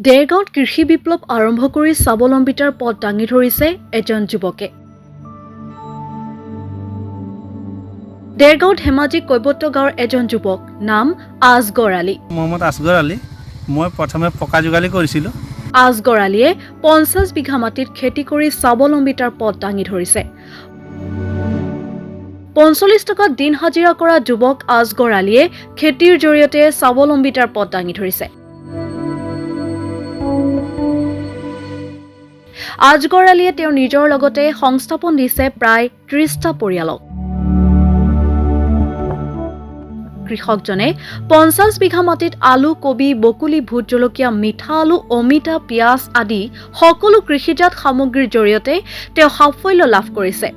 দেৰগাঁৱত কৃষি বিপ্লৱ আৰম্ভ কৰি স্বাৱলম্বিতাৰ পথ দাঙি ধৰিছে এজন যুৱকে। দেৰগাঁও ধেমাজি কৈবত্য গাঁৱৰ এজন যুৱক, নাম আজগৰ আলী। মোহাম্মদ আসগৰ আলী। মই প্ৰথমে পকা যোগালী কৰিছিলোঁ। আজগৰ আলীয়ে 50 বিঘা মাটিত খেতি কৰি স্বাৱলম্বিতাৰ পথ দাঙি ধৰিছে। 45 টকাত দিন হাজিৰা কৰা যুৱক আজগৰ আলীয়ে খেতিৰ জৰিয়তে স্বাৱলম্বিতাৰ পথ দাঙি ধৰিছে। আজগৰ আলীয়ে তেওঁৰ নিজৰ লগতে সংস্থাপন দিছে প্ৰায় 30টা পৰিয়ালক। কৃষকজনে 50 বিঘা মাটিত আলু, কবি, বকুলি, ভোট জলকীয়া, মিঠা আলু, অমিতা, পিঁয়াজ আদি সকলো কৃষিজাত সামগ্ৰীৰ জৰিয়তে তেওঁ সাফল্য লাভ কৰিছে।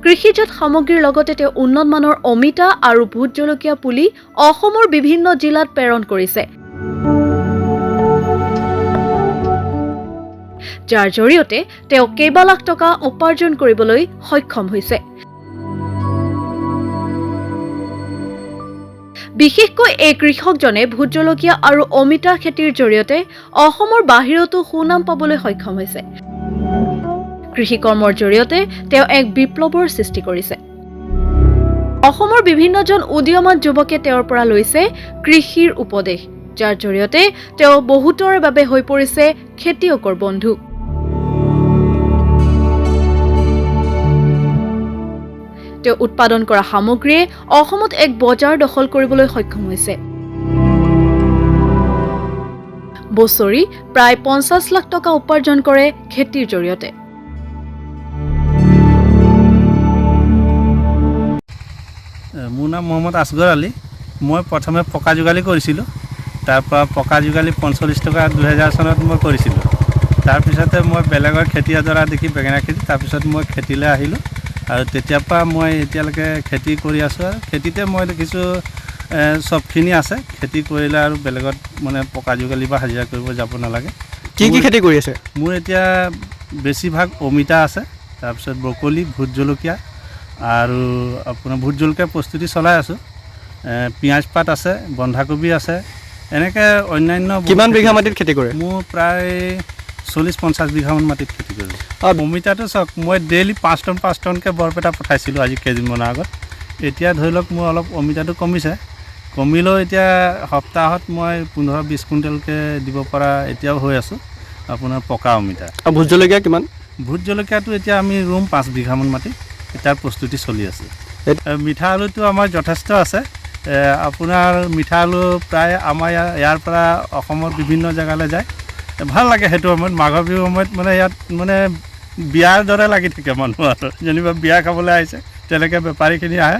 কৃষিজাত সামগ্ৰীৰ লগতে তেওঁ উন্নত মানৰ অমিতা আৰু ভোট জলকীয়া পুলি অসমৰ বিভিন্ন জিলাত প্ৰেৰণ কৰিছে, যাৰ জৰিয়তে তেওঁ কেইবা লাখ টকা উপাৰ্জন কৰিবলৈ সক্ষম হৈছে। বিশেষকৈ এই কৃষকজনে ভোট জলকীয়া আৰু অমিতা খেতিৰ জৰিয়তে অসমৰ বাহিৰতো সুনাম পাবলৈ সক্ষম হৈছে। কৃষি কৰ্মৰ জৰিয়তে তেওঁ এক বিপ্লৱৰ সৃষ্টি কৰিছে। অসমৰ বিভিন্নজন উদীয়মান যুৱকে তেওঁৰ পৰা লৈছে কৃষিৰ উপদেশ, যাৰ জৰিয়তে তেওঁ বহুতৰ বাবে হৈ পৰিছে খেতিয়কৰ বন্ধু। তেওঁ উৎপাদন কৰা সামগ্ৰীয়ে অসমত এক বজাৰ দখল কৰিবলৈ সক্ষম হৈছে। বছৰি প্ৰায় 50 লাখ টকা উপাৰ্জন কৰে খেতিৰ জৰিয়তে। মোৰ নাম মোহাম্মদ আসগৰ আলী। মই প্ৰথমে পকা যোগালী কৰিছিলোঁ। তাৰপৰা পকা যোগালী 45 টকা 2000 চনত মই কৰিছিলোঁ। তাৰপিছতে মই বেলেগৰ খেতি এডৰা দেখি বেঙেনা খেতি, তাৰপিছত মই খেতিলৈ আহিলোঁ আৰু তেতিয়াৰ পৰা মই এতিয়ালৈকে খেতি কৰি আছোঁ। আৰু খেতিতে মই দেখিছোঁ চবখিনি আছে। খেতি কৰিলে আৰু বেলেগত মানে পকা যোগালী বা হাজিৰা কৰিব যাব নালাগে। কি খেতি কৰি আছে? মোৰ এতিয়া বেছিভাগ অমিতা আছে, তাৰপিছত ব্ৰকলি, ভোট জলকীয়া আৰু আপোনাৰ ভোট জলকীয়া প্ৰস্তুতি চলাই আছোঁ। পিঁয়াজ পাত আছে, বন্ধাকবি আছে, এনেকৈ অন্যান্য। কিমান বিঘা মাটিত খেতি কৰে? মোৰ প্ৰায় 40-50 বিঘামান মাটিত খেতি কৰোঁ। অমিতাটো চাওক, মই ডেইলি 5 টনকৈ বৰপেটা পঠাইছিলোঁ আজি কেইদিনমানৰ আগত। এতিয়া ধৰি লওক মোৰ অলপ অমিতাটো কমিছে, কমিলেও এতিয়া সপ্তাহত মই 15-20 কুইণ্টেলকৈ দিব পৰা এতিয়াও হৈ আছোঁ আপোনাৰ পকা অমিতা। আৰু ভোট জলকীয়া কিমান? ভোট জলকীয়াটো এতিয়া আমি ৰুম 5 বিঘামান মাটি, তাৰ প্ৰস্তুতি চলি আছে। মিঠা আলুটো আমাৰ যথেষ্ট আছে। আপোনাৰ মিঠা আলু প্ৰায় আমাৰ ইয়াৰ পৰা অসমৰ বিভিন্ন জেগালৈ যায়। ভাল লাগে সেইটো সময়ত, মাঘৰ বিহুৰ সময়ত মানে ইয়াত মানে বিয়াৰ দৰে লাগি থাকে মানুহ, আৰু যেনিবা বিয়া খাবলৈ আহিছে তেনেকৈ বেপাৰীখিনি আহে।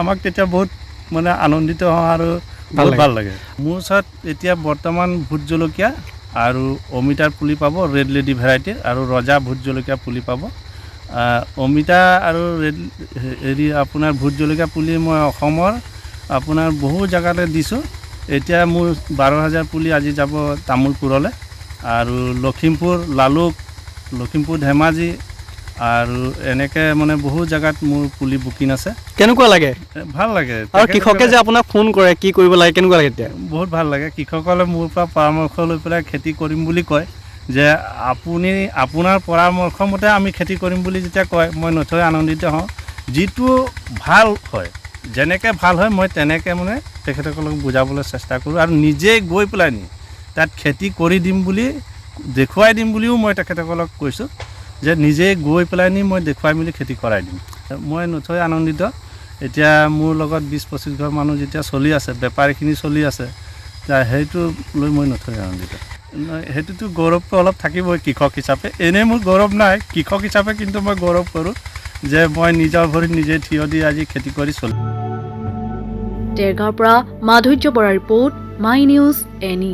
আমাক তেতিয়া বহুত মানে আনন্দিত হওঁ আৰু ভাল লাগে। মোৰ ওচৰত এতিয়া বৰ্তমান ভোট জলকীয়া আৰু অমিতাৰ পুলি পাব, ৰেড লেডি ভেৰাইটিৰ, আৰু ৰজা ভোট জলকীয়া পুলি পাব। অমিতা আৰু আপোনাৰ ভোট জলকীয়া পুলি মই অসমৰ আপোনাৰ বহু জেগালৈ দিছোঁ। এতিয়া মোৰ 12,000 পুলি আজি যাব তামোলপুৰলৈ, আৰু লখিমপুৰ, লালুক, লখিমপুৰ, ধেমাজি আৰু এনেকৈ মানে বহু জেগাত মোৰ পুলি বুকিং আছে। কেনেকুৱা লাগে? ভাল লাগে। আৰু কৃষকে যে আপোনাক ফোন কৰে, কি কৰিব লাগে, কেনেকুৱা লাগে এতিয়া? বহুত ভাল লাগে। কৃষকসকলে মোৰ পৰা পৰামৰ্শ লৈ পেলাই খেতি কৰিম বুলি কয়, যে আপুনি আপোনাৰ পৰামৰ্শ মতে আমি খেতি কৰিম বুলি যেতিয়া কয়, মই নথৈ আনন্দিত হওঁ। যিটো ভাল হয়, যেনেকৈ ভাল হয় মই তেনেকৈ মানে তেখেতসকলক বুজাবলৈ চেষ্টা কৰোঁ, আৰু নিজে গৈ পেলাই নি তাত খেতি কৰি দিম বুলি দেখুৱাই দিম বুলিও মই তেখেতসকলক কৈছোঁ, যে নিজে গৈ পেলাই নি মই দেখুৱাই মেলি খেতি কৰাই দিম। মই নথৈ আনন্দিত। এতিয়া মোৰ লগত 20-25 ঘৰ মানুহ যেতিয়া চলি আছে, বেপাৰীখিনি চলি আছে, সেইটো লৈ মই নথৈ আনন্দিত। সেইটোতো গৌৰৱটো অলপ থাকিবই কৃষক হিচাপে। এনেই মোৰ গৌৰৱ নাই, কৃষক হিচাপে কিন্তু মই গৌৰৱ কৰোঁ যে মই নিজৰ ভৰিত নিজে থিয় দি আজি খেতি কৰি চলোঁ। দেৰগাঁৱৰ পৰা মাধুৰ্য বৰাৰ ৰিপৰ্ট, মাই নিউজ এনি।